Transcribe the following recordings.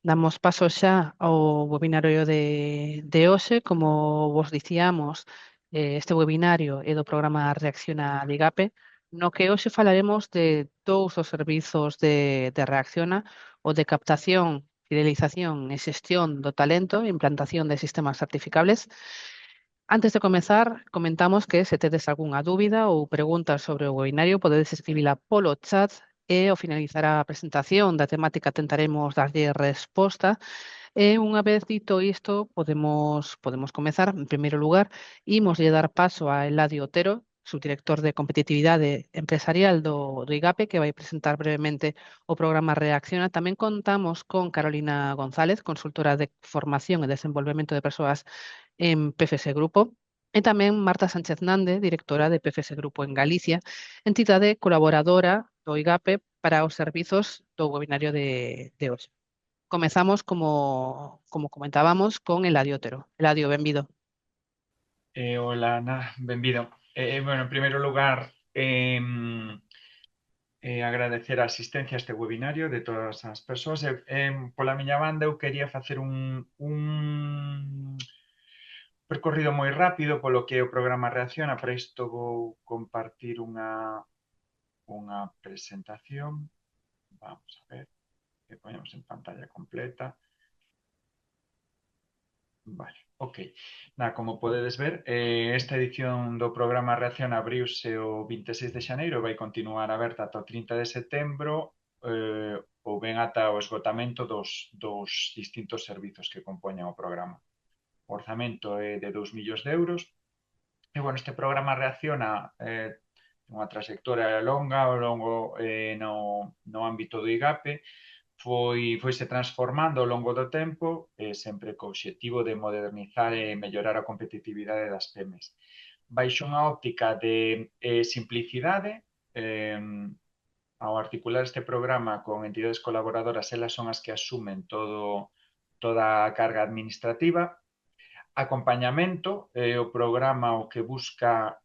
Damos paso xa ao webinario de hoxe. Como vos dicíamos, este webinario é do programa Reacciona de IGAPE, no que hoxe falaremos de dous dos servizos de Reacciona, o de captación, fidelización e xestión do talento e implantación de sistemas certificables. Antes de comezar, comentamos que se tedes algunha dúbida ou preguntas sobre o webinario, podedes escribila polo chat e ao finalizar a presentación da temática tentaremos darlle resposta. E unha vez dito isto, podemos comezar. En primeiro lugar, ímoslle dar paso a Eladio Otero, subdirector de Competitividade Empresarial do IGAPE, que vai presentar brevemente o programa Reacciona. Tamén contamos con Carolina González, consultora de formación e desenvolvemento de persoas en PFS Grupo, e tamén Marta Sánchez Nande, directora de PFS Grupo en Galicia, entidade colaboradora do IGAPE para os servizos do webinario de hoxe. Comezamos, como comentábamos, con Eladio Otero. Eladio, benvido. Hola, Ana, benvido. Bueno, en primeiro lugar, agradecer a asistencia a este webinario de todas as persoas. Pola miña banda, eu quería facer un percorrido moi rápido polo que é o programa Reacciona. Para isto vou compartir unha presentación. Vamos a ver, que poñemos en pantalla completa. Vale, ok. Como podedes ver, esta edición do programa Reacción abriuse o 26 de xaneiro e vai continuar aberta ata o 30 de setembro ou ben ata o esgotamento dos distintos servizos que compoñen o programa. O orzamento é de 2 millóns de euros e, bueno, este programa Reacciona unha trayectoria longa ao longo no ámbito do IGAPE. Foise transformando ao longo do tempo, sempre co obxectivo de modernizar e mellorar a competitividade das PEMEs. Baixo unha óptica de simplicidade, ao articular este programa con entidades colaboradoras, elas son as que asumen toda a carga administrativa. Acompañamento, o programa o que busca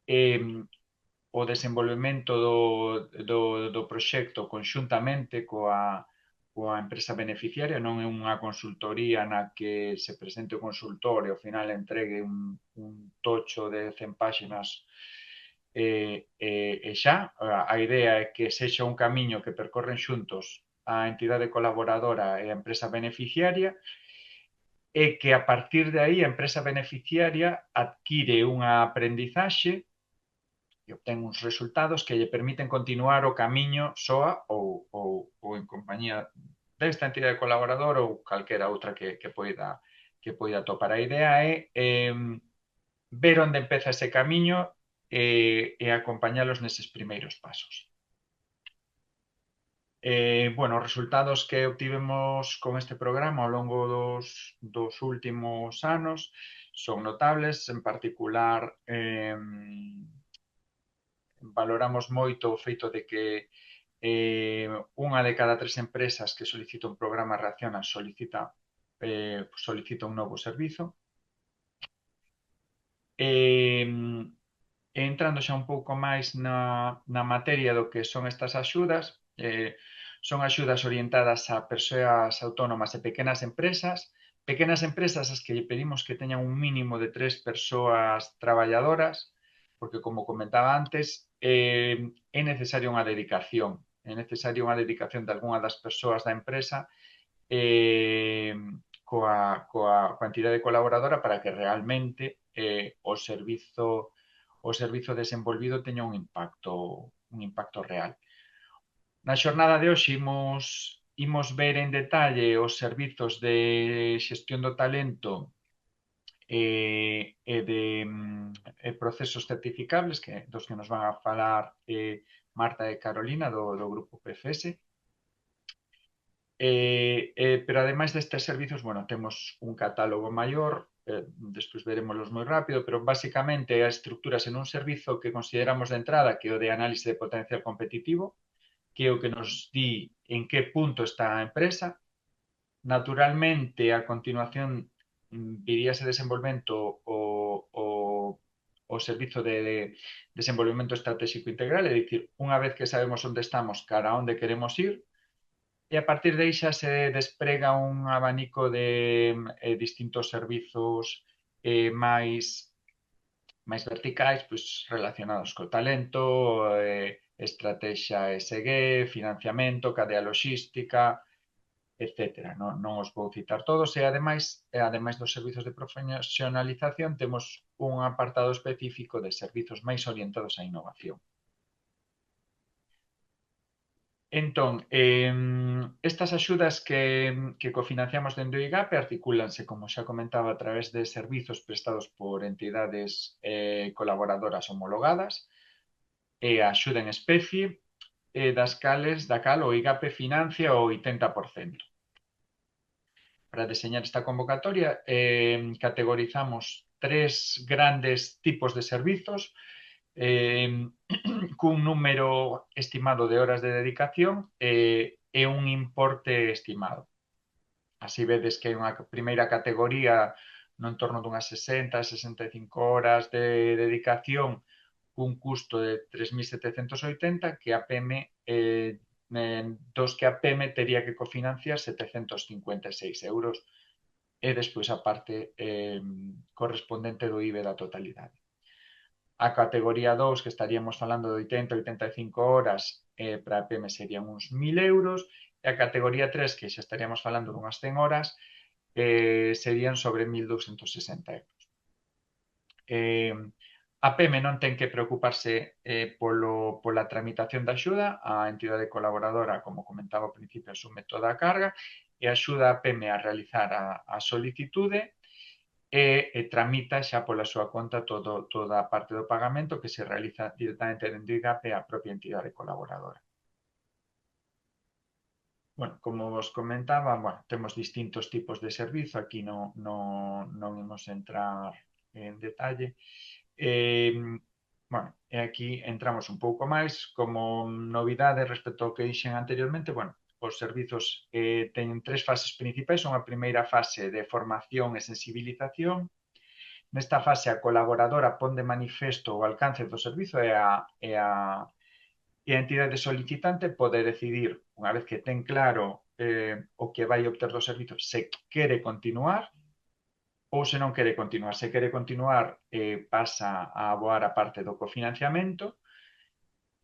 o desenvolvemento do proxecto conxuntamente coa empresa beneficiaria. Non é unha consultoría na que se presente o consultor e ao final entregue un tocho de 100 páxinas e xa. A idea é que sexa un camiño que percorren xuntos a entidade colaboradora e a empresa beneficiaria, e que a partir de aí a empresa beneficiaria adquire unha aprendizaxe e obtén uns resultados que lle permiten continuar o camiño soa ou en compañía desta entidade colaboradora ou calquera outra que poida topar. A idea é ver onde empeza ese camiño e acompañalos neses primeiros pasos. Bueno, os resultados que obtivemos con este programa ao longo dos últimos anos son notables. En particular, valoramos moito o feito de que unha de cada 3 empresas que solicita un programa Reacciona solicita un novo servizo. Entrando xa un pouco máis na materia do que son estas axudas, son axudas orientadas a persoas autónomas e pequenas empresas as que lle pedimos que teñan un mínimo de 3 persoas traballadoras, porque, como comentaba antes, é necesaria unha dedicación. É necesaria unha dedicación de algunha das persoas da empresa coa entidade colaboradora para que realmente o servizo desenvolvido teña un impacto real. Na xornada de hoxe imos ver en detalle os servizos de xestión do talento e de procesos certificables dos que nos van a falar Marta e Carolina do grupo PFS. Pero ademais destes servizos, bueno, temos un catálogo maior, despois veremoslos moi rápido, pero basicamente a estruturas en un servizo que consideramos de entrada, que é o de análise de potencial competitivo, que é o que nos di en que punto está a empresa. Naturalmente, a continuación, viríase desenvolvemento o servizo de desenvolvemento estratégico integral, é dicir, unha vez que sabemos onde estamos, cara a onde queremos ir, E a partir de aí xa se desprega un abanico de distintos servizos máis verticais, pois relacionados co talento, estrategia ESG, financiamento, cadea logística, etcétera. Non os vou citar todos e ademais dos servizos de profesionalización temos un apartado específico de servizos máis orientados á innovación. Entón, estas axudas que cofinanciamos dende o IGAP articúlanse, como xa comentaba, a través de servizos prestados por entidades colaboradoras homologadas e a axuda en especie da cal o IGAP financia o 80%. Para deseñar esta convocatoria categorizamos tres grandes tipos de servizos cun número estimado de horas de dedicación e un importe estimado. Así vedes que hai unha primeira categoría no entorno dunhas 60-65 horas de dedicación cun custo de 3.780 que a PM dos que a PM tería que cofinanciar 756 euros e despois a parte correspondente do IBE da totalidade. A categoría 2, que estaríamos falando de 80-85 horas, para a PM serían uns 1.000 euros, e a categoría 3, que xa estaríamos falando dunhas 100 horas, serían sobre 1.260 euros. A PM non ten que preocuparse pola tramitación da axuda, a entidade colaboradora, como comentaba ao principio, asume toda a carga e axuda a PM a realizar a solicitude e tramita xa pola súa conta toda a parte do pagamento que se realiza directamente dentro do IGAP a propia entidade colaboradora. Bueno, como vos comentaba, bueno, temos distintos tipos de servizo, aquí non imos entrar en detalle. Bueno, e aquí entramos un pouco máis como novidade respecto ao que dixen anteriormente, bueno, os servizos teñen tres fases principais, unha primeira fase de formación e sensibilización. Nesta fase a colaboradora pon de manifesto o alcance do servizo e a entidade solicitante pode decidir, unha vez que ten claro o que vai obter do servizo, se quere continuar ou se non quere continuar. Se quere continuar, pasa a aboar a parte do cofinanciamento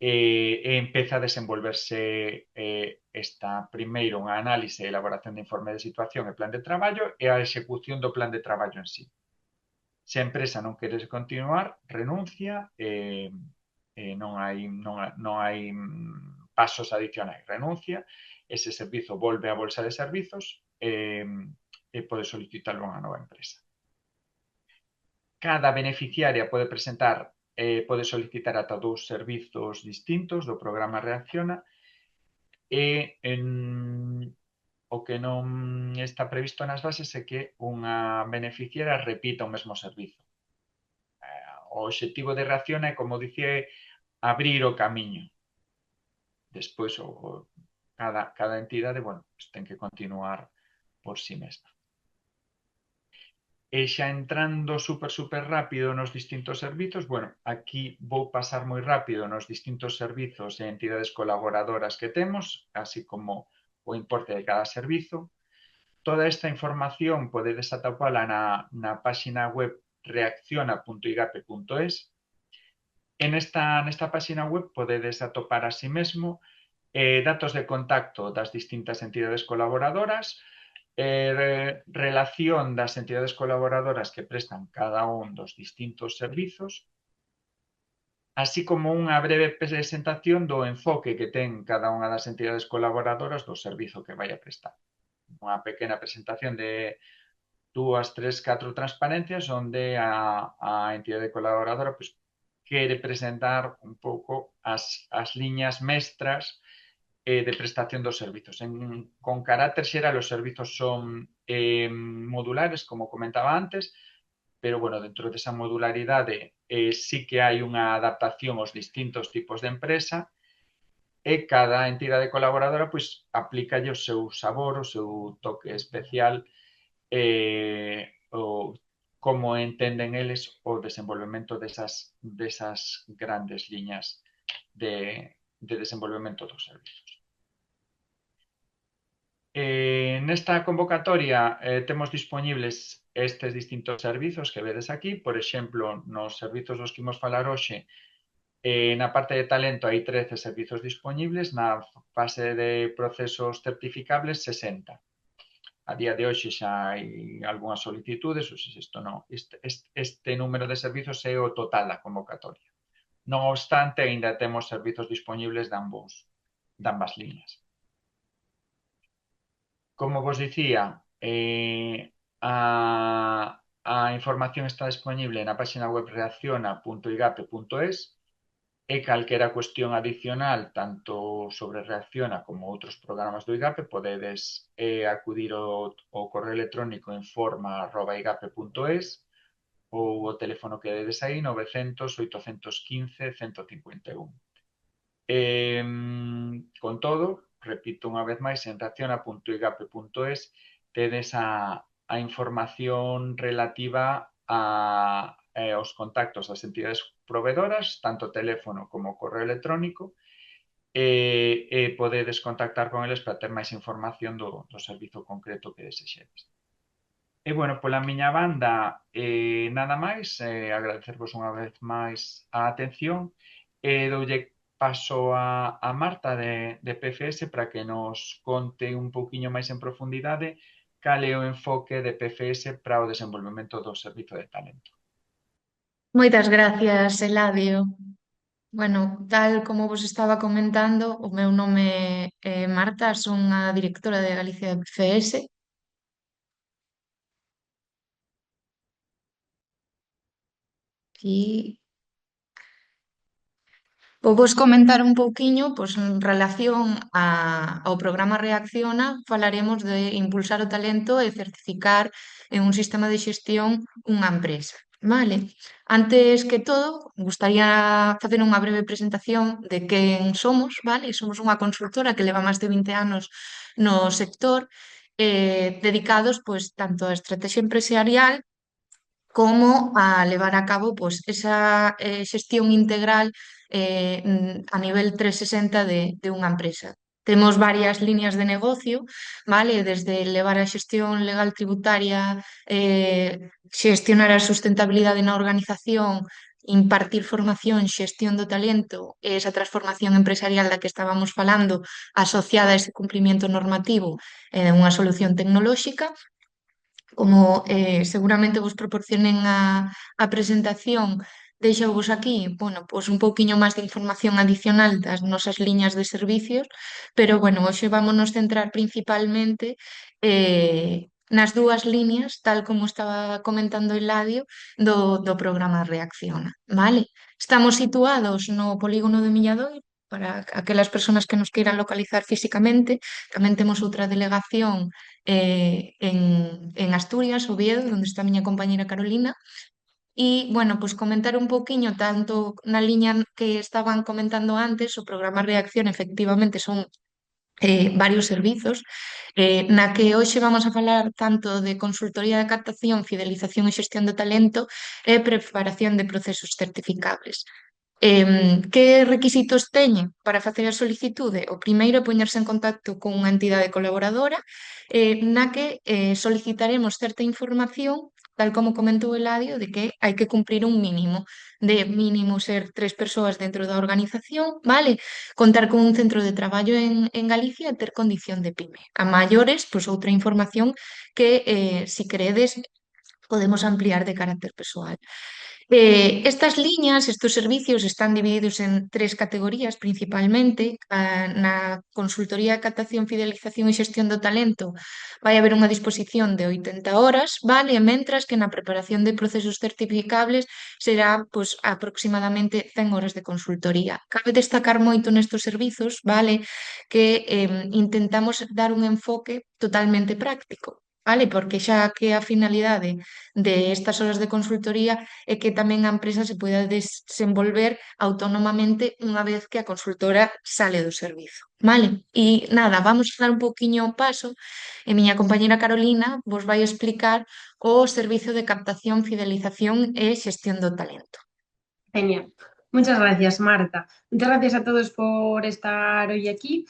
e empeza a desenvolverse esta primeiro unha análise e elaboración de informe de situación e plan de traballo e a execución do plan de traballo en sí. Se a empresa non quere continuar, renuncia non hai pasos adicionais. Renuncia, ese servizo volve á bolsa de servizos e pode solicitarlo a unha nova empresa. Cada beneficiaria pode solicitar ata 2 servizos distintos do programa Reacciona e o que non está previsto nas bases é que unha beneficiaria repita o mesmo servizo. O obxectivo de Reacciona é, como dicía, abrir o camiño. Despois, cada entidade, bueno, pues ten que continuar por si mesma. E xa entrando super rápido nos distintos servizos, bueno, aquí vou pasar moi rápido nos distintos servizos e entidades colaboradoras que temos, así como o importe de cada servizo. Toda esta información podedes atopala na páxina web reacciona.igape.es e nesta páxina web podedes atopar así mesmo datos de contacto das distintas entidades colaboradoras, relación das entidades colaboradoras que prestan cada un dos distintos servizos, así como unha breve presentación do enfoque que ten cada unha das entidades colaboradoras do servizo que vai a prestar. Unha pequena presentación de 2, 3, 4 transparencias onde a entidade colaboradora pues, quere presentar un pouco as liñas mestras de prestación dos servizos. Con carácter xeral, os servizos son modulares, como comentaba antes, pero, bueno, dentro desa modularidade sí que hai unha adaptación aos distintos tipos de empresa e cada entidade colaboradora pois, aplícalle o seu sabor, o seu toque especial o como entenden eles o desenvolvemento desas grandes liñas de desenvolvemento dos servizos. Nesta convocatoria temos disponibles estes distintos servizos que vedes aquí. Por exemplo, nos servizos dos que imos falar hoxe, na parte de talento hai 13 servizos disponibles, na fase de procesos certificables 60. A día de hoxe xa hai algunhas solicitudes, ou seja, este número de servizos é o total da convocatoria. Non obstante, aínda temos servizos disponibles de ambas líneas. Como vos dicía, a información está disponible na página web reacciona.igape.es e calquera cuestión adicional, tanto sobre Reacciona como outros programas do IGAPE, podedes acudir ao correo electrónico informa@igape.es ou o teléfono que dedes aí 900 815 151. Con todo, repito unha vez máis, en reacciona.igape.es tedes a información relativa aos contactos das entidades proveedoras, tanto teléfono como correo electrónico, e podedes contactar con eles para ter máis información do servizo concreto que desexedes. E, bueno, pola miña banda, nada máis, agradecervos unha vez máis a atención e doulle paso a Marta de PFS para que nos conte un pouquiño máis en profundidade cal é o enfoque de PFS para o desenvolvemento do servizo de talento. Moitas gracias, Eladio. Bueno, tal como vos estaba comentando, o meu nome é Marta, son a directora de Galicia de PFS. E vou vos comentar un pouquiño, pois, en relación ao programa Reacciona, falaremos de impulsar o talento e certificar en un sistema de xestión unha empresa. Vale. Antes que todo, gustaría facer unha breve presentación de quen somos, vale? Somos unha consultora que leva máis de 20 anos no sector, dedicados, pois, tanto á estrategia empresarial como a levar a cabo pois, esa xestión integral a nivel 360 de unha empresa. Temos varias líneas de negocio, vale? Desde levar a xestión legal tributaria, xestionar a sustentabilidade na organización, impartir formación, xestión do talento e esa transformación empresarial da que estábamos falando asociada a ese cumplimiento normativo e unha solución tecnolóxica. Como seguramente vos proporcionen a presentación, deixo-vos aquí, bueno, pois un pouquiño máis de información adicional das nosas liñas de servicios, pero, bueno, hoxe vámonos centrar principalmente nas dúas líneas, tal como estaba comentando Eladio, do programa Reacciona, vale? Estamos situados no polígono de Milladoiro, para aquelas persoas que nos queiran localizar físicamente. Tamén temos outra delegación en Asturias, Oviedo, onde está a miña compañera Carolina. E, bueno, pois comentar un pouquiño, tanto na liña que estaban comentando antes, o programa Reacción efectivamente son varios servizos, na que hoxe vamos a falar tanto de consultoría de captación, fidelización e xestión de talento e preparación de procesos certificables. Que requisitos teñen para facer a solicitude? O primeiro é poñerse en contacto con unha entidade colaboradora na que solicitaremos certa información, tal como comentou Eladio, de que hai que cumprir un mínimo, de mínimo ser 3 persoas dentro da organización, vale? Contar con un centro de traballo en Galicia e ter condición de pyme. A maiores, pois outra información que, si queredes, podemos ampliar de carácter persoal. Estas liñas, estos servicios están divididos en 3 categorías principalmente. Na consultoría de captación, fidelización e xestión do talento vai haber unha disposición de 80 horas, vale? E mentras que na preparación de procesos certificables será pois, aproximadamente 100 horas de consultoría. Cabe destacar moito nestes servizos, vale? Que intentamos dar un enfoque totalmente práctico, vale? Porque xa que a finalidade de estas horas de consultoría é que tamén a empresa se poida desenvolver autónomamente unha vez que a consultora sale do servizo, vale? E nada, vamos a dar un pouquiño o paso e miña compañera Carolina vos vai explicar o servizo de captación, fidelización e xestión do talento. Genial. Muchas gracias, Marta. Muchas gracias a todos por estar hoy aquí.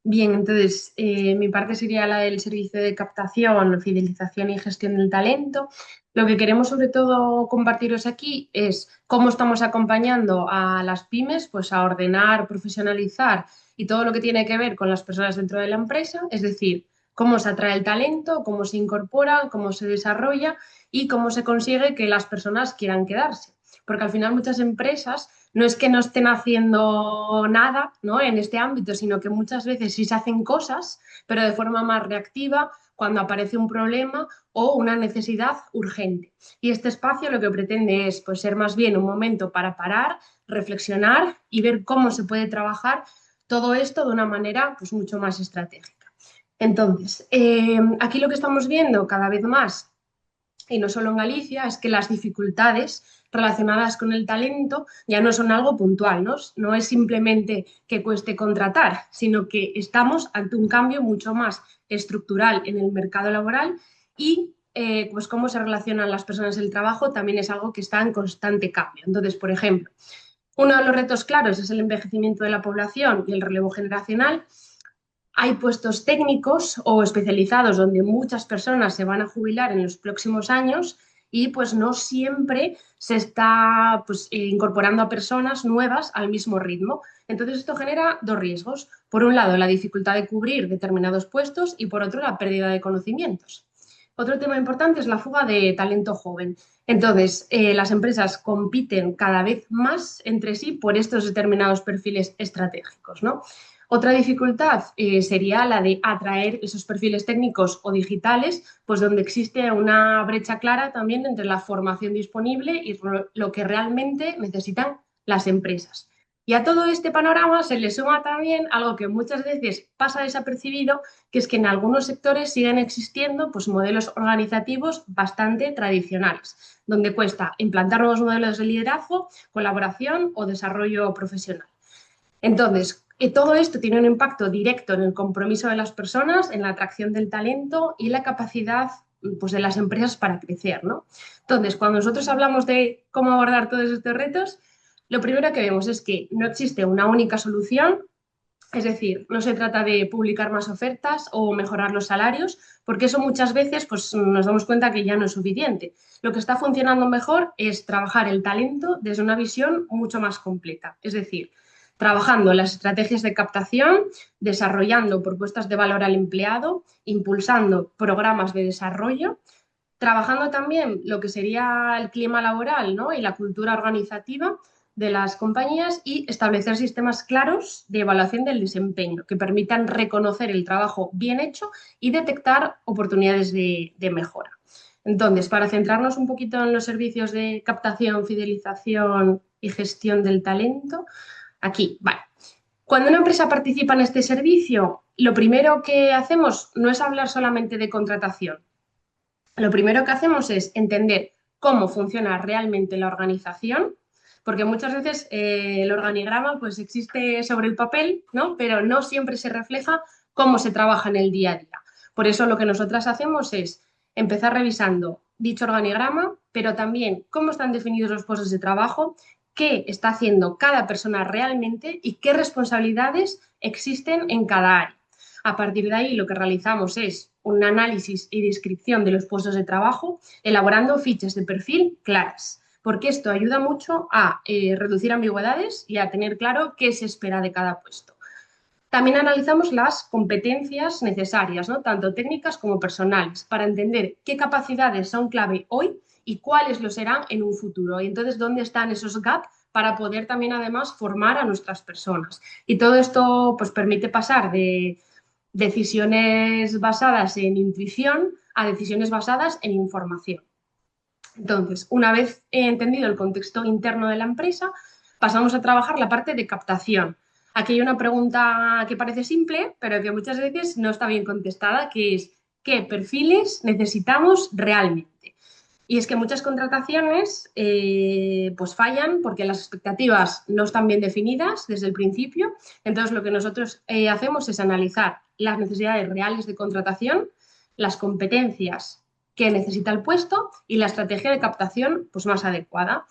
Bien, entonces mi parte sería la del servicio de captación, fidelización y gestión del talento. Lo que queremos sobre todo compartiros aquí es cómo estamos acompañando a las pymes pues, a ordenar, profesionalizar y todo lo que tiene que ver con las personas dentro de la empresa, es decir, cómo se atrae el talento, cómo se incorpora, cómo se desarrolla y cómo se consigue que las personas quieran quedarse. Porque al final muchas empresas no es que no estén haciendo nada, ¿no? En este ámbito, sino que muchas veces sí se hacen cosas, pero de forma más reactiva cuando aparece un problema o una necesidad urgente. Y este espacio lo que pretende es pues, ser más bien un momento para parar, reflexionar y ver cómo se puede trabajar todo esto de una manera pues, mucho más estratégica. Entonces, aquí lo que estamos viendo cada vez más y no solo en Galicia, es que las dificultades relacionadas con el talento ya no son algo puntual, ¿no? No es simplemente que cueste contratar, sino que estamos ante un cambio mucho más estructural en el mercado laboral y pues cómo se relacionan las personas en el trabajo también es algo que está en constante cambio. Entonces, por ejemplo, uno de los retos claros es el envejecimiento de la población y el relevo generacional. Hay puestos técnicos o especializados donde muchas personas se van a jubilar en los próximos años y pues no siempre se está pues, incorporando a personas nuevas al mismo ritmo. Entonces esto genera dos riesgos. Por un lado, la dificultad de cubrir determinados puestos y por otro, la pérdida de conocimientos. Otro tema importante es la fuga de talento joven. Entonces, las empresas compiten cada vez más entre sí por estos determinados perfiles estratégicos, ¿no? Otra dificultad sería la de atraer esos perfiles técnicos o digitales, pues donde existe una brecha clara también entre la formación disponible y lo que realmente necesitan las empresas. Y a todo este panorama se le suma también algo que muchas veces pasa desapercibido, que es que en algunos sectores siguen existiendo pues, modelos organizativos bastante tradicionales, donde cuesta implantar nuevos modelos de liderazgo, colaboración o desarrollo profesional. Entonces, todo esto tiene un impacto directo en el compromiso de las personas, en la atracción del talento y la capacidad pues, de las empresas para crecer, ¿no? Entonces, cuando nosotros hablamos de cómo abordar todos estos retos, lo primero que vemos es que no existe una única solución, es decir, no se trata de publicar más ofertas o mejorar los salarios, porque eso muchas veces pues, nos damos cuenta que ya no es suficiente. Lo que está funcionando mejor es trabajar el talento desde una visión mucho más completa, es decir, trabajando las estrategias de captación, desarrollando propuestas de valor al empleado, impulsando programas de desarrollo, trabajando también lo que sería el clima laboral, ¿no? Y la cultura organizativa de las compañías y establecer sistemas claros de evaluación del desempeño que permitan reconocer el trabajo bien hecho y detectar oportunidades de mejora. Entonces, para centrarnos un poquito en los servicios de captación, fidelización y gestión del talento, aquí, vale. Cuando una empresa participa en este servicio, lo primero que hacemos no es hablar solamente de contratación. Lo primero que hacemos es entender cómo funciona realmente la organización, porque muchas veces el organigrama pues existe sobre el papel, ¿no? Pero no siempre se refleja cómo se trabaja en el día a día. Por eso lo que nosotras hacemos es empezar revisando dicho organigrama, pero también cómo están definidos los puestos de trabajo, qué está haciendo cada persona realmente y qué responsabilidades existen en cada área. A partir de ahí, lo que realizamos es un análisis y descripción de los puestos de trabajo, elaborando fichas de perfil claras, porque esto ayuda mucho a reducir ambigüedades y a tener claro qué se espera de cada puesto. También analizamos las competencias necesarias, ¿no? Tanto técnicas como personales, para entender qué capacidades son clave hoy y cuáles lo serán en un futuro. Y entonces, ¿dónde están esos gaps para poder también, además, formar a nuestras personas? Y todo esto pues, permite pasar de decisiones basadas en intuición a decisiones basadas en información. Entonces, una vez entendido el contexto interno de la empresa, pasamos a trabajar la parte de captación. Aquí hay una pregunta que parece simple, pero que muchas veces no está bien contestada, que es ¿qué perfiles necesitamos realmente? Y es que muchas contrataciones pues fallan porque las expectativas no están bien definidas desde el principio. Entonces, lo que nosotros hacemos es analizar las necesidades reales de contratación, las competencias que necesita el puesto y la estrategia de captación pues, más adecuada.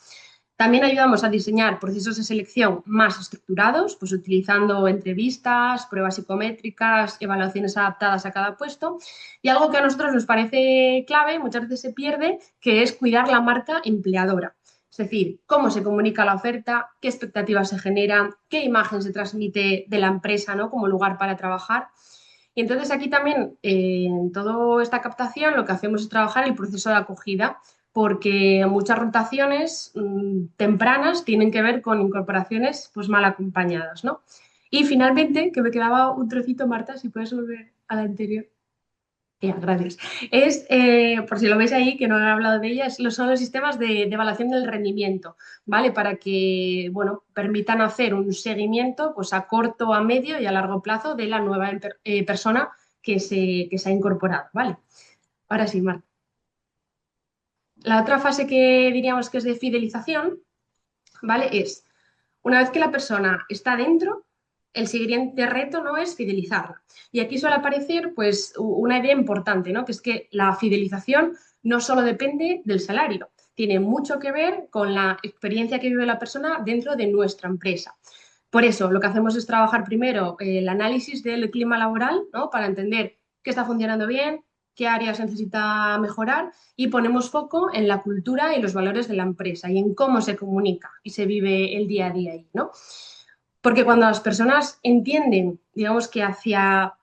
También ayudamos a diseñar procesos de selección más estructurados, pues utilizando entrevistas, pruebas psicométricas, evaluaciones adaptadas a cada puesto. Y algo que a nosotros nos parece clave, muchas veces se pierde, que es cuidar la marca empleadora. Es decir, cómo se comunica la oferta, qué expectativas se generan, qué imagen se transmite de la empresa, ¿no?, como lugar para trabajar. Y entonces aquí también, en toda esta captación, lo que hacemos es trabajar el proceso de acogida, porque muchas rotaciones tempranas tienen que ver con incorporaciones pues mal acompañadas, ¿no? Y finalmente, que me quedaba un trocito, Marta, si puedes volver a la anterior. Ya, gracias. Es, por si lo veis ahí, que no he hablado de ella, son los sistemas de evaluación del rendimiento, ¿vale? Para que, bueno, permitan hacer un seguimiento, pues a corto, a medio y a largo plazo de la nueva persona que se ha incorporado, ¿vale? Ahora sí, Marta. La otra fase que diríamos que es de fidelización, ¿vale? Es una vez que la persona está dentro, el siguiente reto no es fidelizarla. Y aquí suele aparecer pues una idea importante, ¿no? Que es que la fidelización no solo depende del salario, tiene mucho que ver con la experiencia que vive la persona dentro de nuestra empresa. Por eso, lo que hacemos es trabajar primero el análisis del clima laboral, ¿no?, para entender qué está funcionando bien, qué áreas necesita mejorar, y ponemos foco en la cultura y los valores de la empresa y en cómo se comunica y se vive el día a día ahí, ¿no? Porque cuando las personas entienden, digamos, que hacia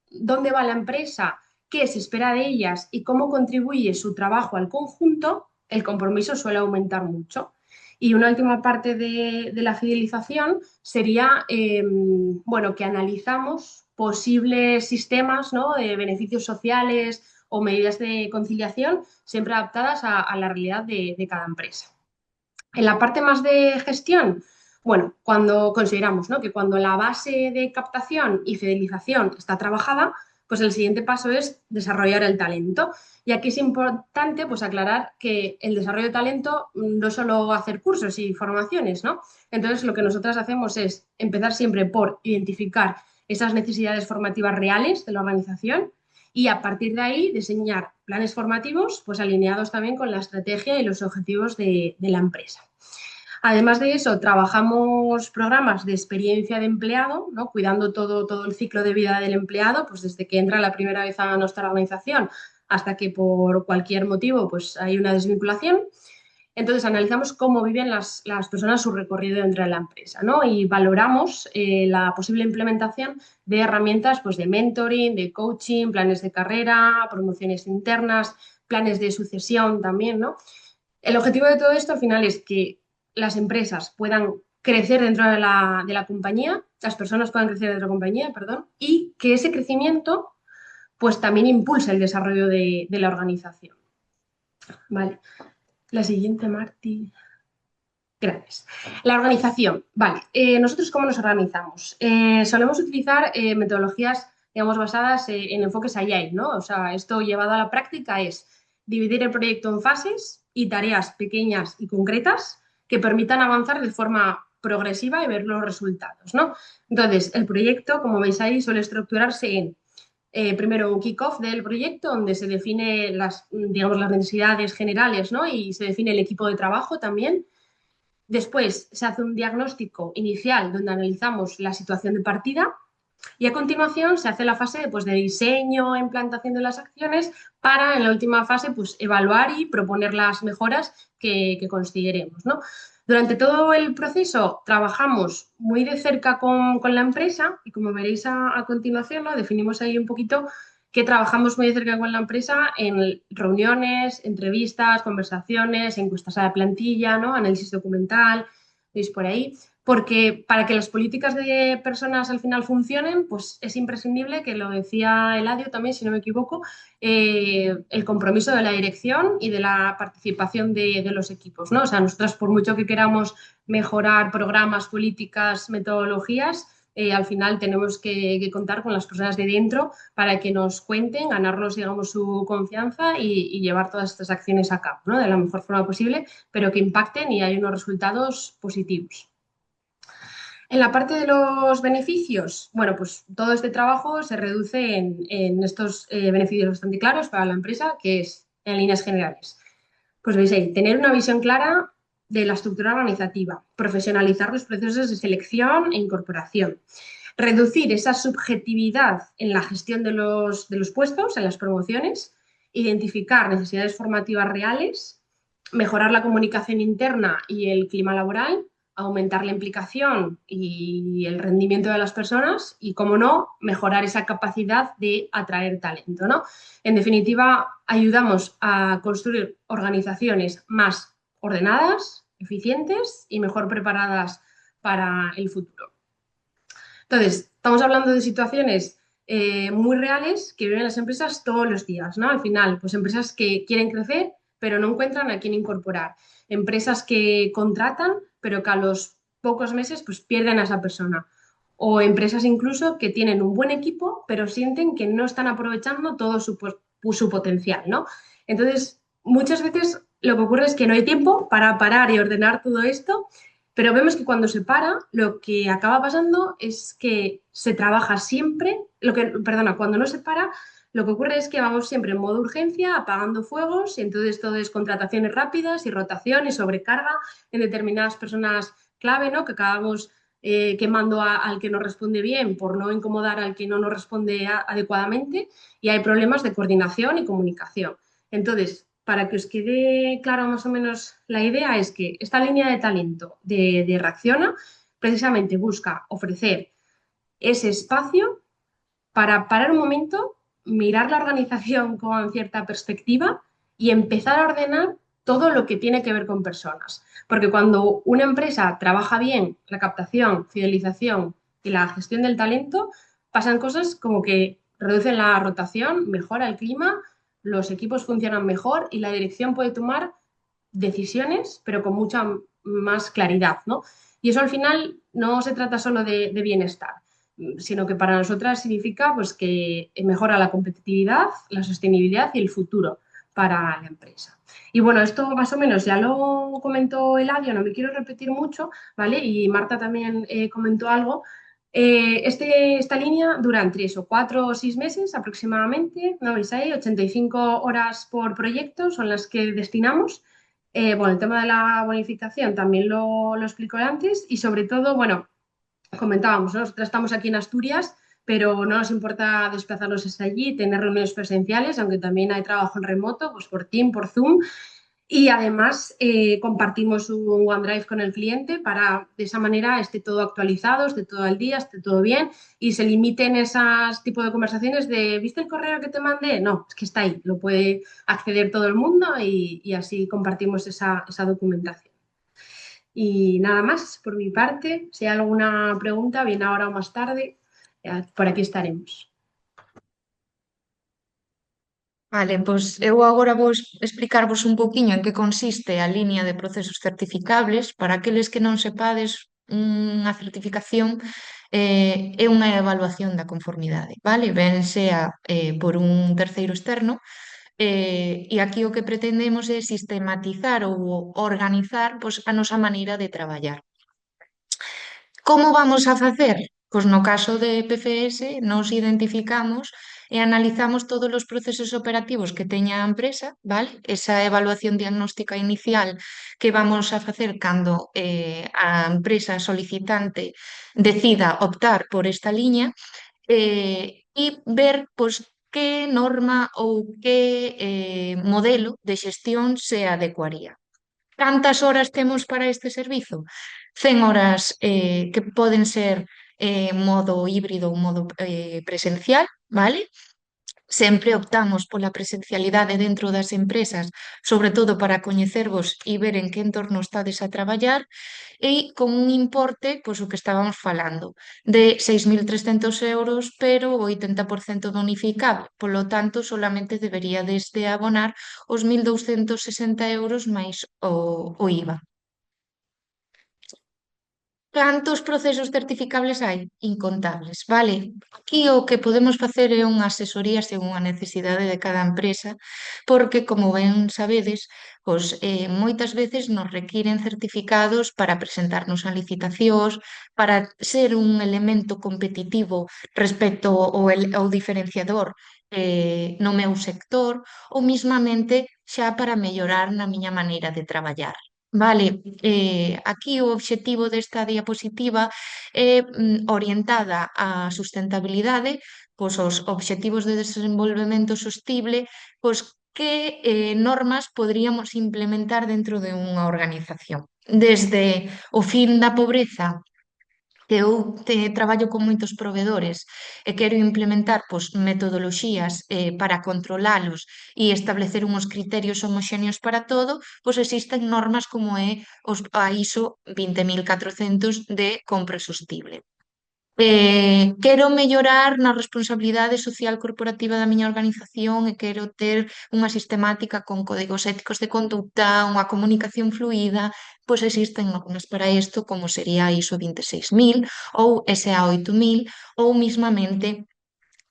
dónde va la empresa, qué se espera de ellas y cómo contribuye su trabajo al conjunto, el compromiso suele aumentar mucho. Y una última parte de la fidelización sería, bueno, que analizamos posibles sistemas, ¿no?, de beneficios sociales o medidas de conciliación, siempre adaptadas a la realidad de cada empresa. En la parte más de gestión, bueno, cuando consideramos, ¿no?, que cuando la base de captación y fidelización está trabajada, pues el siguiente paso es desarrollar el talento. Y aquí es importante pues aclarar que el desarrollo de talento no es solo hacer cursos y formaciones, ¿no? Entonces lo que nosotras hacemos es empezar siempre por identificar esas necesidades formativas reales de la organización y a partir de ahí diseñar planes formativos pues alineados también con la estrategia y los objetivos de la empresa. Además de eso, trabajamos programas de experiencia de empleado, ¿no?, cuidando todo el ciclo de vida del empleado, pues desde que entra la primera vez a nuestra organización hasta que por cualquier motivo pues hay una desvinculación. Entonces analizamos cómo viven las personas su recorrido dentro de la empresa, ¿no?, y valoramos la posible implementación de herramientas pues, de mentoring, de coaching, planes de carrera, promociones internas, planes de sucesión también, ¿no? El objetivo de todo esto al final es que las empresas puedan crecer dentro de la compañía, las personas puedan crecer dentro de la compañía, perdón, y que ese crecimiento pues también impulse el desarrollo de la organización. Vale. La siguiente, Marti. Gracias. La organización. Vale. ¿Nosotros cómo nos organizamos? Solemos utilizar metodologías, digamos, basadas en enfoques Agile, ¿no? O sea, esto llevado a la práctica es dividir el proyecto en fases y tareas pequeñas y concretas que permitan avanzar de forma progresiva y ver los resultados, ¿no? Entonces, el proyecto, como veis ahí, suele estructurarse en primero un kick-off del proyecto donde se define digamos, las necesidades generales, ¿no?, y se define el equipo de trabajo también. Después se hace un diagnóstico inicial donde analizamos la situación de partida y a continuación se hace la fase pues, de diseño, implantación de las acciones para en la última fase pues, evaluar y proponer las mejoras que consideremos, ¿no? Durante todo el proceso trabajamos muy de cerca con la empresa y como veréis a continuación, ¿no?, definimos ahí un poquito que trabajamos muy de cerca con la empresa en reuniones, entrevistas, conversaciones, encuestas a la plantilla, ¿no?, análisis documental, veis por ahí, porque para que las políticas de personas al final funcionen, pues es imprescindible, que lo decía Eladio también, si no me equivoco, el compromiso de la dirección y de la participación de los equipos, ¿no? O sea, nosotros por mucho que queramos mejorar programas, políticas, metodologías, al final tenemos que contar con las personas de dentro para que nos cuenten, ganarnos, digamos, su confianza y llevar todas estas acciones a cabo, ¿no?, de la mejor forma posible, pero que impacten y hay unos resultados positivos. En la parte de los beneficios, bueno, pues todo este trabajo se reduce en estos beneficios bastante claros para la empresa, que es en líneas generales. Pues veis ahí, tener una visión clara de la estructura organizativa, profesionalizar los procesos de selección e incorporación, reducir esa subjetividad en la gestión de los puestos, en las promociones, identificar necesidades formativas reales, mejorar la comunicación interna y el clima laboral, aumentar la implicación y el rendimiento de las personas y, como no, mejorar esa capacidad de atraer talento, ¿no? En definitiva, ayudamos a construir organizaciones más ordenadas, eficientes y mejor preparadas para el futuro. Entonces, estamos hablando de situaciones muy reales que viven las empresas todos los días, ¿no? Al final, pues empresas que quieren crecer, pero no encuentran a quién incorporar. Empresas que contratan, pero que a los pocos meses pues pierden a esa persona. O empresas incluso que tienen un buen equipo, pero sienten que no están aprovechando todo su potencial, ¿no? Entonces, muchas veces lo que ocurre es que no hay tiempo para parar y ordenar todo esto, pero vemos que cuando se para, lo que acaba pasando es que se trabaja siempre, perdona, cuando no se para, lo que ocurre es que vamos siempre en modo urgencia, apagando fuegos, y entonces todo es contrataciones rápidas y rotación y sobrecarga en determinadas personas clave, ¿no? Que acabamos quemando al que no responde bien por no incomodar al que no nos responde adecuadamente, y hay problemas de coordinación y comunicación. Entonces, para que os quede claro más o menos la idea, es que esta línea de talento de Reacciona precisamente busca ofrecer ese espacio para parar un momento, mirar la organización con cierta perspectiva y empezar a ordenar todo lo que tiene que ver con personas. Porque cuando una empresa trabaja bien la captación, fidelización y la gestión del talento, pasan cosas como que reducen la rotación, mejora el clima, los equipos funcionan mejor y la dirección puede tomar decisiones, pero con mucha más claridad, ¿no? Y eso al final no se trata solo de bienestar, sino que para nosotras significa pues, que mejora la competitividad, la sostenibilidad y el futuro para la empresa. Y bueno, esto más o menos ya lo comentó Eladio, no me quiero repetir mucho, ¿vale? Y Marta también comentó algo. Esta línea dura 3 o 4 o 6 meses aproximadamente, ¿no? 85 horas por proyecto son las que destinamos. Bueno, el tema de la bonificación también lo explico antes y sobre todo, bueno, comentábamos, ¿no? Nosotros estamos aquí en Asturias, pero no nos importa desplazarnos hasta allí, tener reuniones presenciales, aunque también hay trabajo en remoto, pues por Team, por Zoom. Y además compartimos un OneDrive con el cliente para de esa manera esté todo actualizado, esté todo al día, esté todo bien y se limiten esos tipos de conversaciones de ¿viste el correo que te mandé? No, es que está ahí, lo puede acceder todo el mundo y así compartimos esa documentación. Y nada más por mi parte. Si hay alguna pregunta, bien ahora o más tarde, por aquí estaremos. Vale, pois eu agora vou explicarvos un poquinho en que consiste a liña de procesos certificables. Para aqueles que non sepades, unha certificación é unha evaluación da conformidade, vale? Ben sea por un terceiro externo, e aquí o que pretendemos é sistematizar ou organizar pois, a nosa maneira de traballar. Como vamos a facer? Pois no caso de PFS nos identificamos e analizamos todos os procesos operativos que teña a empresa, vale? Esa evaluación diagnóstica inicial que vamos a facer cando a empresa solicitante decida optar por esta liña e ver pois, que norma ou que modelo de xestión se adecuaría. Cantas horas temos para este servizo? 100 horas que poden ser modo híbrido ou modo presencial, vale? Sempre optamos pola presencialidade dentro das empresas, sobre todo para coñecervos e ver en que entorno estades a traballar e con un importe, pois o que estábamos falando, de 6.300 euros, pero o 80% bonificable. Polo tanto, solamente deberíades de abonar os 1.260 euros máis o IVA. Cantos procesos certificables hai? Incontables, vale? Aquí o que podemos facer é unha asesoría según a necesidade de cada empresa, porque, como ben sabedes, pois, moitas veces nos requiren certificados para presentarnos a licitacións, para ser un elemento competitivo respecto ao diferenciador no meu sector, ou mismamente xa para mellorar na miña maneira de traballar. Vale, aquí o obxectivo desta diapositiva é orientada á sustentabilidade, pois os obxectivos de desenvolvemento sostible, pois que normas poderíamos implementar dentro de unha organización. Desde o fin da pobreza, que eu traballo con moitos provedores e quero implementar pois, metodoloxías para controlalos e establecer unhos criterios homoxéneos para todo, pois existen normas como é a ISO 20400 de compra sostible. Quero mellorar na responsabilidade social corporativa da miña organización e quero ter unha sistemática con códigos éticos de conducta, unha comunicación fluida, pois existen normas para isto, como sería a ISO 26000 ou SA 8000 ou mismamente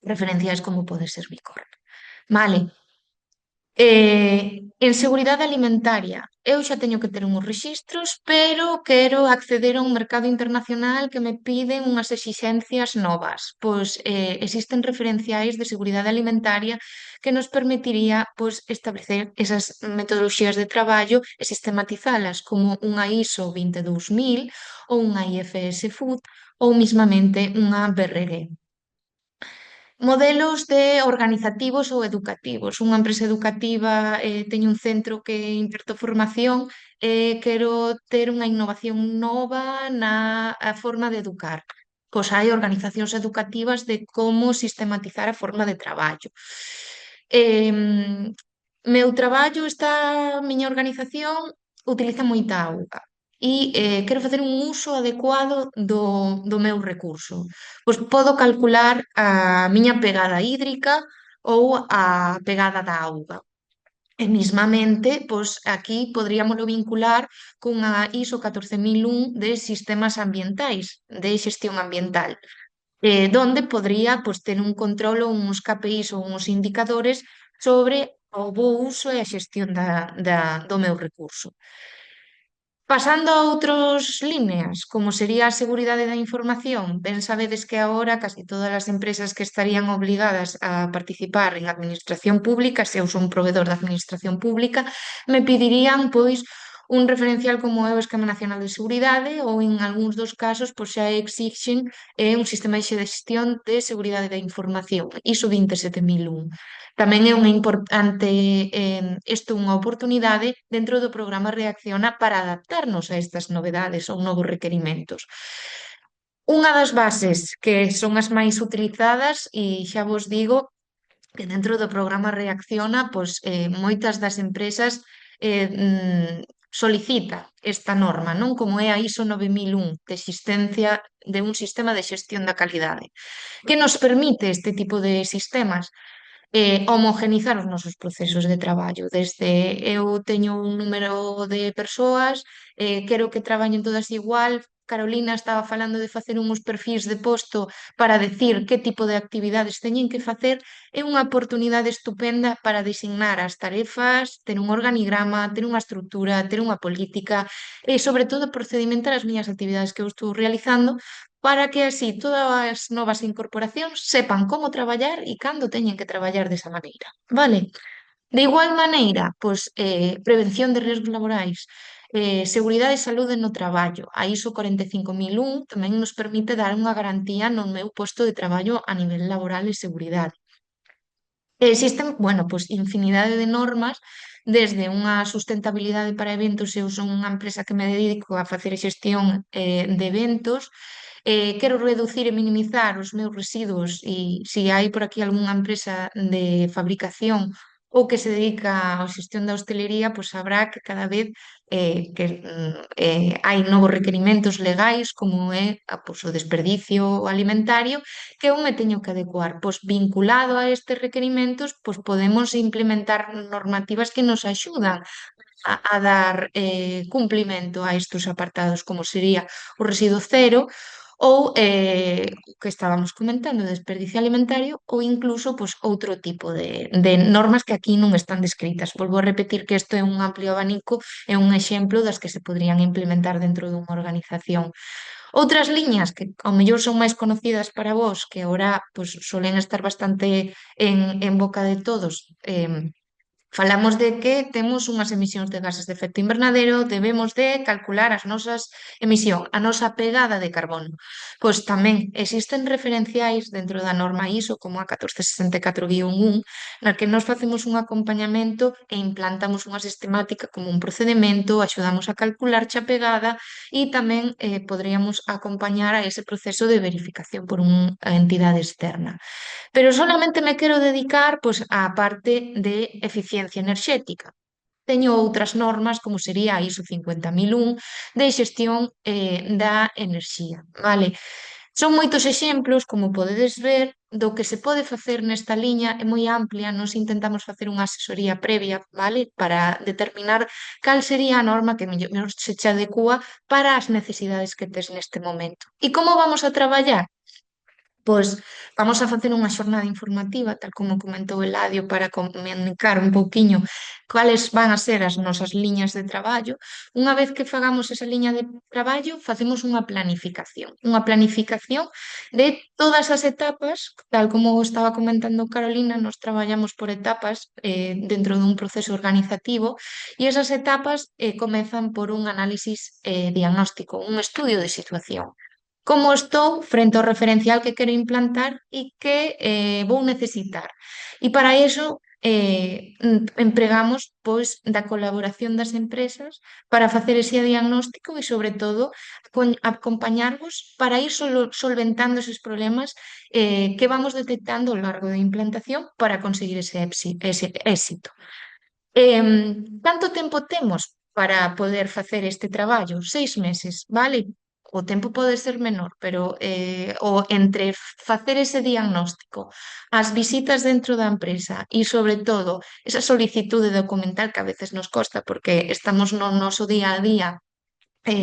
referenciais como pode ser Bicorp. Vale. En seguridade alimentaria, eu xa teño que ter unhos rexistros, pero quero acceder a un mercado internacional que me piden unhas exixencias novas. Pois existen referenciais de seguridade alimentaria que nos permitiría pois, establecer esas metodoloxías de traballo e sistematizalas como unha ISO 22000 ou unha IFS Food ou mismamente unha BRG. Modelos de organizativos ou educativos. Unha empresa educativa teño un centro que imparto formación e quero ter unha innovación nova na forma de educar. Pois hai organizacións educativas de como sistematizar a forma de traballo. Meu traballo a miña organización utiliza moita auga e quero facer un uso adecuado do meu recurso. Pois podo calcular a miña pegada hídrica ou a pegada da auga. E mismamente, pois aquí podríamoslo vincular cunha ISO 14001 de sistemas ambientais, de xestión ambiental, donde podría pois, ter un control ou uns KPIs ou uns indicadores sobre o bo uso e a xestión do meu recurso. Pasando a outras líneas, como sería a seguridade da información, ben sabedes que agora casi todas as empresas que estarían obligadas a participar en administración pública, se eu son un provedor de administración pública, me pedirían pois un referencial como é o Esquema Nacional de Seguridade ou en algúns dos casos pois xa exixen un sistema de xestión de seguridade da información, ISO 27001. Tamén é unha importante, isto unha oportunidade dentro do programa Reacciona para adaptarnos a estas novedades ou novos requerimentos. Unha das bases que son as máis utilizadas e xa vos digo que dentro do programa Reacciona, pois moitas das empresas solicita esta norma, non como é a ISO 9001 de existencia de un sistema de xestión da calidade, que nos permite este tipo de sistemas homogenizar os nosos procesos de traballo. Desde eu teño un número de persoas, quero que traballen todas igual. Carolina estaba falando de facer uns perfis de posto para decir que tipo de actividades teñen que facer. É unha oportunidade estupenda para designar as tarefas, ter un organigrama, ter unha estrutura, ter unha política e, sobre todo, procedimentar as miñas actividades que eu estou realizando para que así todas as novas incorporacións sepan como traballar e cando teñen que traballar desa maneira. Vale? De igual maneira, pois, prevención de riesgos laborais, seguridade e saúde no traballo. A ISO 45001 tamén nos permite dar unha garantía no meu posto de traballo a nivel laboral e seguridade. Existen, bueno, pois infinidade de normas, desde unha sustentabilidade para eventos, eu son unha empresa que me dedico a facer xestión de eventos, quero reducir e minimizar os meus residuos e se hai por aquí algunha empresa de fabricación ou que se dedica á xestión da hostelería, pois sabrá que cada vez hai novos requerimentos legais como é pois, o desperdicio alimentario que eu me teño que adecuar. Pois vinculado a estes requerimentos, pois podemos implementar normativas que nos axudan a dar cumplimento a estes apartados, como sería o residuo cero ou o que estábamos comentando, o desperdicio alimentario ou incluso pois, outro tipo de normas que aquí non están descritas. Volvo a repetir que isto é un amplio abanico e un exemplo das que se podrían implementar dentro dunha organización. Outras liñas que ao mellor son máis conocidas para vos, que agora pois, solen estar bastante en boca de todos, Falamos de que temos unhas emisións de gases de efecto invernadero, debemos de calcular as nosas emisións, a nosa pegada de carbono. Pois tamén existen referenciais dentro da norma ISO como a 1464-1, na que nos facemos un acompañamento e implantamos unha sistemática como un procedimento, axudamos a calcular a pegada e tamén poderíamos acompañar a ese proceso de verificación por unha entidade externa. Pero solamente me quero dedicar pois, á parte de eficiencia enerxética. Teño outras normas, como sería a ISO 50001, de xestión da enerxía, vale? Son moitos exemplos, como podedes ver, do que se pode facer nesta liña, é moi amplia, nos intentamos facer unha asesoría previa, vale? Para determinar cal sería a norma que mellor se che adecua para as necesidades que tes neste momento. E como vamos a traballar? Pois vamos a facer unha xornada informativa, tal como comentou Eladio, para comunicar un pouquiño cuáles van a ser as nosas liñas de traballo. Unha vez que fagamos esa liña de traballo, facemos unha planificación de todas as etapas, tal como estaba comentando Carolina, nos traballamos por etapas dentro dun proceso organizativo e esas etapas comezan por un análisis diagnóstico, un estudio de situación. Como estou frente ao referencial que quero implantar e que vou necesitar. E para iso empregamos pois da colaboración das empresas para facer ese diagnóstico e sobre todo acompañarvos para ir solventando eses problemas que vamos detectando ao largo da implantación para conseguir ese éxito. Canto tempo temos para poder facer este traballo? 6 meses, vale? O tempo pode ser menor, pero entre facer ese diagnóstico, as visitas dentro da empresa e, sobre todo, esa solicitude documental que a veces nos costa porque estamos no noso día a día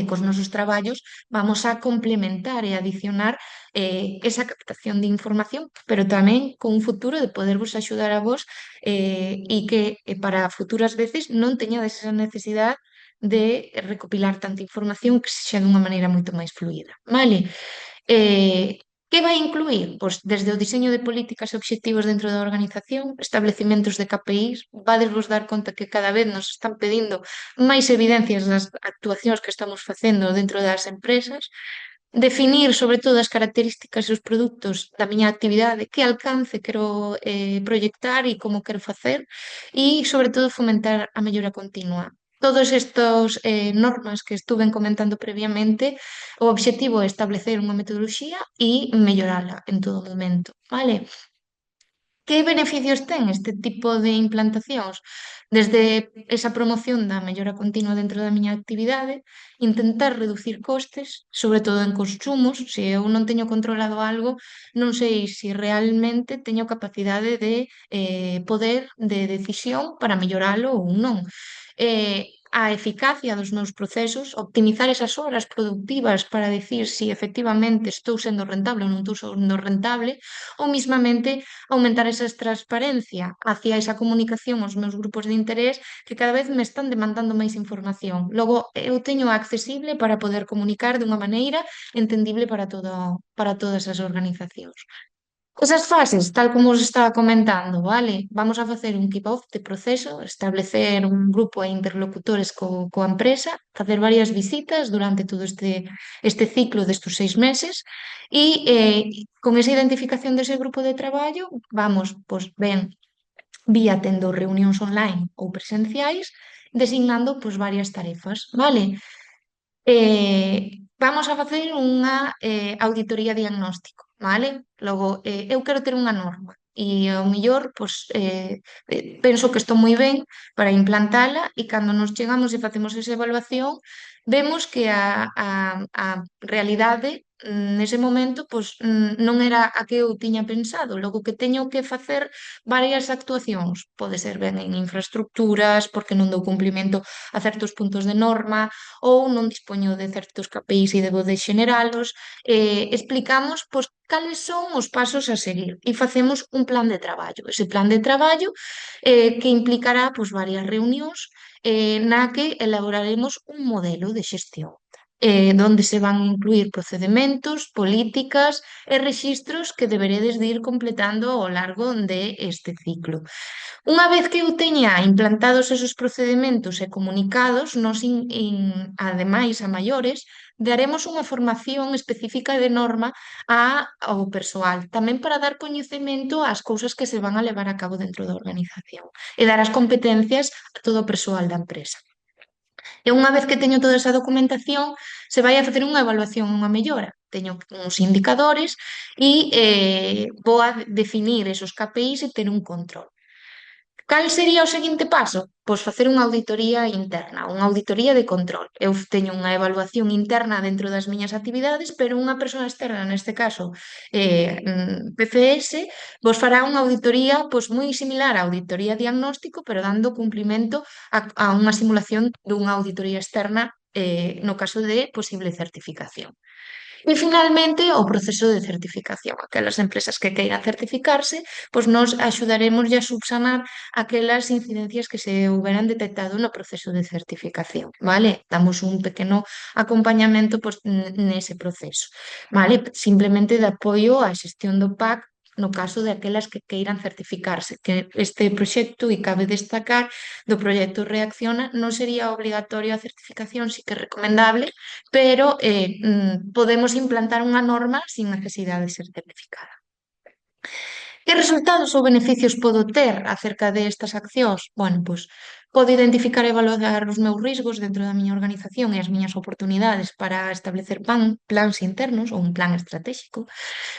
cos nosos traballos, vamos a complementar e adicionar esa captación de información, pero tamén con un futuro de podervos axudar a vos e que para futuras veces non teñades esa necesidade de recopilar tanta información que sexa dunha maneira moito máis fluida. Vale? Que vai incluir? Pois desde o diseño de políticas e obxectivos dentro da organización, establecimentos de KPIs, vadesvos dar conta que cada vez nos están pedindo máis evidencias das actuacións que estamos facendo dentro das empresas, definir sobre todo as características e os produtos da miña actividade, que alcance quero proyectar e como quero facer e sobre todo fomentar a mellora continua. Todos estos normas que estuve comentando previamente, o obxectivo é establecer unha metodoloxía e mellorala en todo momento, vale? Que beneficios ten este tipo de implantacións? Desde esa promoción da mellora continua dentro da miña actividade, intentar reducir costes, sobre todo en consumos. Se eu non teño controlado algo, non sei se realmente teño capacidade de poder de decisión para melloralo ou non. A eficacia dos meus procesos, optimizar esas horas productivas para decir se efectivamente estou sendo rentable ou non estou sendo rentable, ou mismamente aumentar esa transparencia hacia esa comunicación aos meus grupos de interés que cada vez me están demandando máis información. Logo, eu teño accesible para poder comunicar de unha maneira entendible para todas as organizacións. Esas fases, tal como os estaba comentando, vale? Vamos a facer un kick-off de proceso, establecer un grupo de interlocutores coa empresa, facer varias visitas durante todo este ciclo destes 6 meses e con esa identificación dese grupo de traballo vamos, pois ben, vía tendo reunións online ou presenciais, designando pois varias tarefas, vale? Vamos a facer unha auditoría diagnóstico, vale? Logo, eu quero ter unha norma e ao mellor, pois, penso que estou moi ben para implantala e cando nos chegamos e facemos esa evaluación, vemos que a realidade nese momento pois, non era a que eu tiña pensado, logo que teño que facer varias actuacións, pode ser ben en infraestructuras, porque non dou cumprimento a certos puntos de norma, ou non dispoño de certos KPIs e debo de xeneralos, explicamos pois, cales son os pasos a seguir e facemos un plan de traballo. Ese plan de traballo que implicará pois, varias reunións na que elaboraremos un modelo de xestión. donde se van a incluir procedementos, políticas e rexistros que deberedes de ir completando ao largo deste ciclo. Unha vez que eu teña implantados esos procedementos e comunicados, ademais a maiores, daremos unha formación específica de norma ao persoal, tamén para dar coñecemento ás cousas que se van a levar a cabo dentro da organización e dar as competencias a todo o persoal da empresa. E unha vez que teño toda esa documentación, se vai a facer unha evaluación, unha mellora. Teño uns indicadores e vou a definir esos KPIs e ter un control. Cal sería o seguinte paso? Pois facer unha auditoría interna, unha auditoría de control. Eu teño unha evaluación interna dentro das miñas actividades, pero unha persoa externa, neste caso PCS, vos fará unha auditoría pois moi similar á auditoría diagnóstico, pero dando cumplimento a unha simulación dunha auditoría externa no caso de posible certificación. E finalmente o proceso de certificación. Aquelas empresas que queiran certificarse, pois nos axudaremos a subsanar aquelas incidencias que se houberan detectado no proceso de certificación, vale? Damos un pequeno acompañamento pois, nese proceso, vale? Simplemente de apoio á xestión do PAC no caso de aquelas que queiran certificarse, que este proxecto, e cabe destacar, do proxecto Reacciona non sería obrigatorio a certificación, sí que é recomendable, pero podemos implantar unha norma sin necesidade de ser certificada. Que resultados ou beneficios podo ter acerca destas accións? Bueno, pois podo identificar e valorar os meus riscos dentro da miña organización e as miñas oportunidades para establecer plans internos ou un plan estratégico.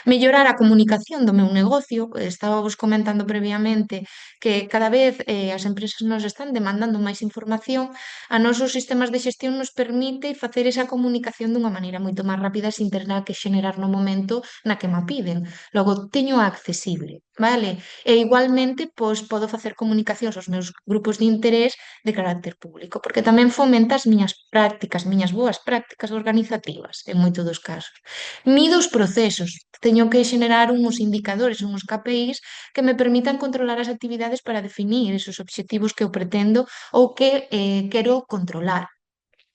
Mellorar a comunicación do meu negocio. Estábamos comentando previamente que cada vez as empresas nos están demandando máis información. A nosos sistemas de xestión nos permite facer esa comunicación dunha maneira moito máis rápida sin ter nada que xenerar no momento na que me piden. Logo, teño accesible, vale? E igualmente, pois, podo facer comunicacións aos meus grupos de interés de carácter público, porque tamén fomenta as miñas boas prácticas organizativas, en moitos dos casos. Mido os procesos. Teño que xenerar uns indicadores, uns KPIs que me permitan controlar as actividades para definir esos obxectivos que eu pretendo ou que quero controlar.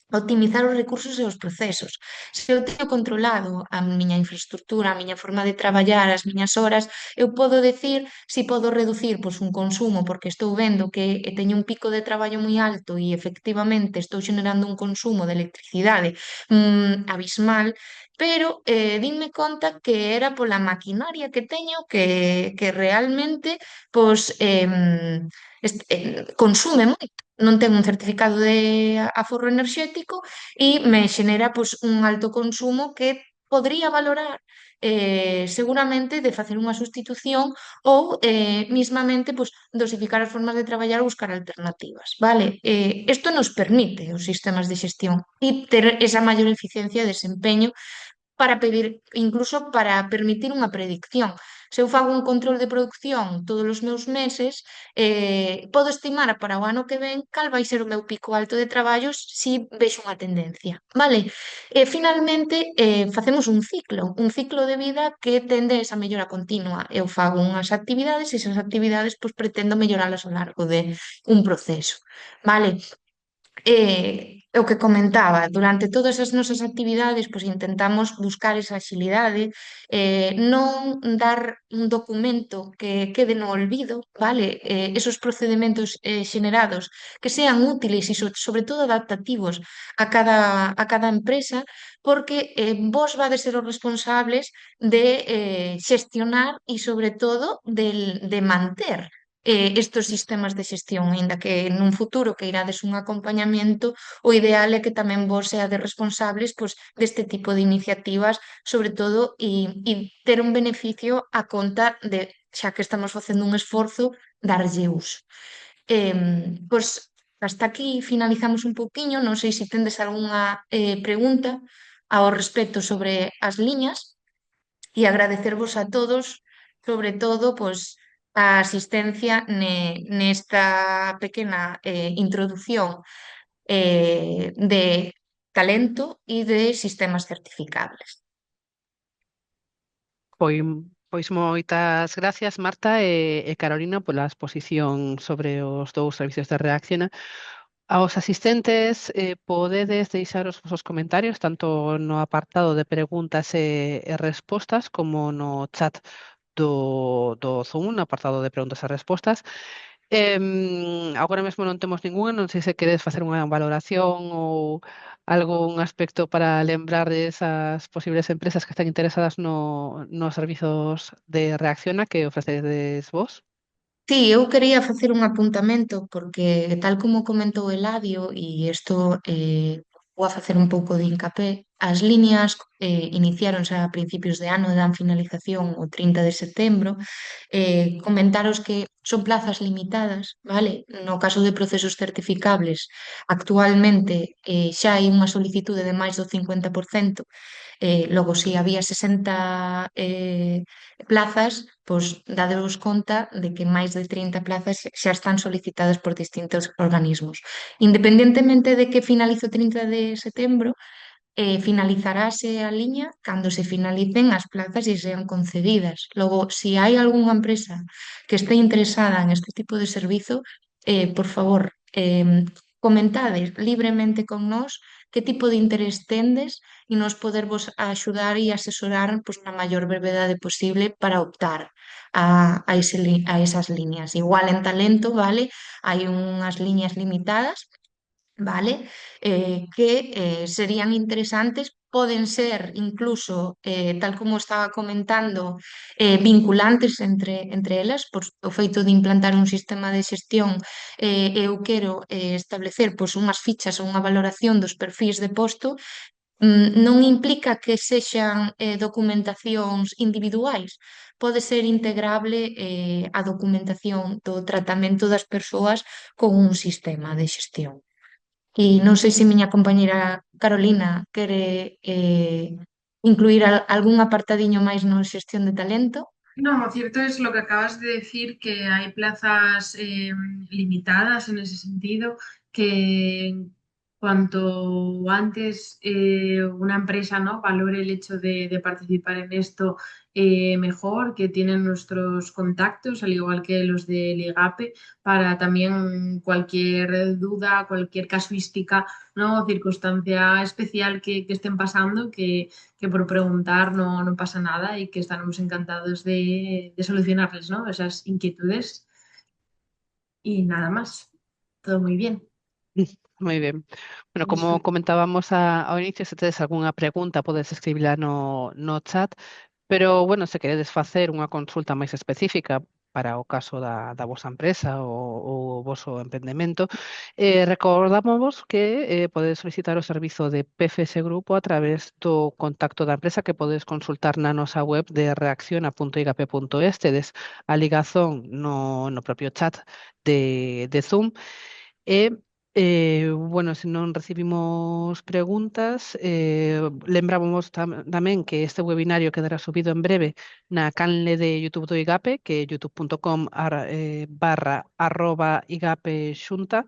Optimizar os recursos e os procesos. Se eu teño controlado a miña infraestructura, a miña forma de traballar, as miñas horas, eu podo decir se podo reducir pois, un consumo porque estou vendo que teño un pico de traballo moi alto e efectivamente estou xenerando un consumo de electricidade abismal, pero dinme conta que era pola maquinaria que teño que realmente pois, consume moito, non ten un certificado de aforro enerxético e me xenera pois, un alto consumo que podría valorar seguramente de facer unha sustitución ou mismamente pois, dosificar as formas de traballar ou buscar alternativas, vale? Isto nos permite os sistemas de xestión e ter esa maior eficiencia de desempeño para pedir, incluso para permitir unha predicción. Se eu fago un control de produción todos os meus meses, podo estimar para o ano que ven cal vai ser o meu pico alto de traballos se vexo unha tendencia, vale? E finalmente facemos un ciclo de vida que tende a esa mellora continua. Eu fago unhas actividades e esas actividades pois, pretendo melloralas ao largo de un proceso, vale? O que comentaba, durante todas as nosas actividades pois intentamos buscar esa axilidade, non dar un documento que quede no olvido, vale? Esos procedementos xenerados que sean útiles e sobre todo adaptativos a cada empresa, porque vos vades ser os responsables de xestionar e sobre todo de manter estes sistemas de xestión, aínda que nun futuro que irades un acompañamento, o ideal é que tamén vos seades responsables pois, deste tipo de iniciativas, sobre todo, e ter un beneficio a conta de, xa que estamos facendo un esforzo, darlle uso. Pois, hasta aquí finalizamos un pouquiño, non sei se tendes algunha pregunta ao respecto sobre as liñas e agradecervos a todos, sobre todo, pois, a asistencia nesta pequena introdución de talento e de sistemas certificables. Pois moitas gracias, Marta e Carolina, pola exposición sobre os dous servicios de Reacciona. Aos asistentes podedes deixar os vosos comentarios tanto no apartado de preguntas e respostas como no chat do Zoom, no apartado de preguntas e respostas. Agora mesmo non temos ningunha, non sei se queres facer unha valoración ou algún aspecto para lembrardes as posibles empresas que están interesadas nos servizos de Reacciona que ofrecedes vos. Sí, eu quería facer un apuntamento porque tal como comentou Eladio e isto vou a facer un pouco de hincapé, as liñas iniciáronse a principios de ano e dan finalización o 30 de setembro. Comentaros que son plazas limitadas, vale? No caso de procesos certificables, actualmente xa hai unha solicitude de máis do 50%. Logo, se había 60 plazas, pois dadevos conta de que máis de 30 plazas xa están solicitadas por distintos organismos. Independentemente de que finalice o 30 de setembro, finalizarase a liña cando se finalicen as plazas e sean concedidas. Logo, se hai algunha empresa que este interesada en este tipo de servizo, por favor, comentades libremente con nós que tipo de interés tendes e nos podervos axudar e asesorar pois, na maior brevedade posible para optar a esas liñas. Igual en talento, vale? Hai unhas liñas limitadas, vale? Que serían interesantes, poden ser incluso, tal como estaba comentando, vinculantes entre elas, por o feito de implantar un sistema de xestión, eu quero establecer pois, unhas fichas ou unha valoración dos perfis de posto. Non implica que sexan documentacións individuais, pode ser integrable a documentación do tratamento das persoas con un sistema de xestión. E non sei se miña compañera Carolina quere incluir algún apartadiño máis no xestión de talento. No, lo cierto es lo que acabas de decir, que hay plazas limitadas en ese sentido, que cuanto antes una empresa, ¿no?, valore el hecho de participar en esto, mejor, que tienen nuestros contactos, al igual que los del IGAPE, para también cualquier duda, cualquier casuística, ¿no?, circunstancia especial que estén pasando, que por preguntar no pasa nada y que estaremos encantados de solucionarles, ¿no?, esas inquietudes. Y nada más. Todo muy bien. Moi ben. Bueno, como comentábamos ao inicio, se tedes algunha pregunta podes escribila no chat, pero, bueno, se queredes facer unha consulta máis específica para o caso da vosa empresa ou o voso emprendemento, recordámosvos que podedes solicitar o servizo de PFS Grupo a través do contacto da empresa que podedes consultar na nosa web de reacciona.igape.es, tedes a ligazón no propio chat de Zoom. E, bueno, se non recibimos preguntas, lembramos tamén que este webinario quedará subido en breve na canle de YouTube do IGAPE, que é youtube.com/igape xunta,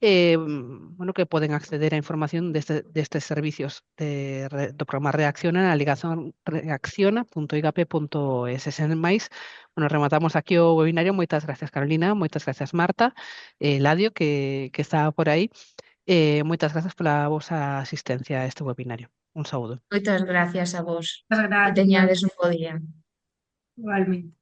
bueno, que poden acceder a información destes servicios do programa Reacciona na ligazón reacciona.igape.es. Sen máis, bueno, rematamos aquí o webinario. Moitas gracias, Carolina, moitas gracias, Marta, Ladio, que está por aí. Moitas gracias pola vosa asistencia a este webinario. Un saúdo. Moitas gracias a vos. Muchas Que teñades gracias. un bo día. Igualmente.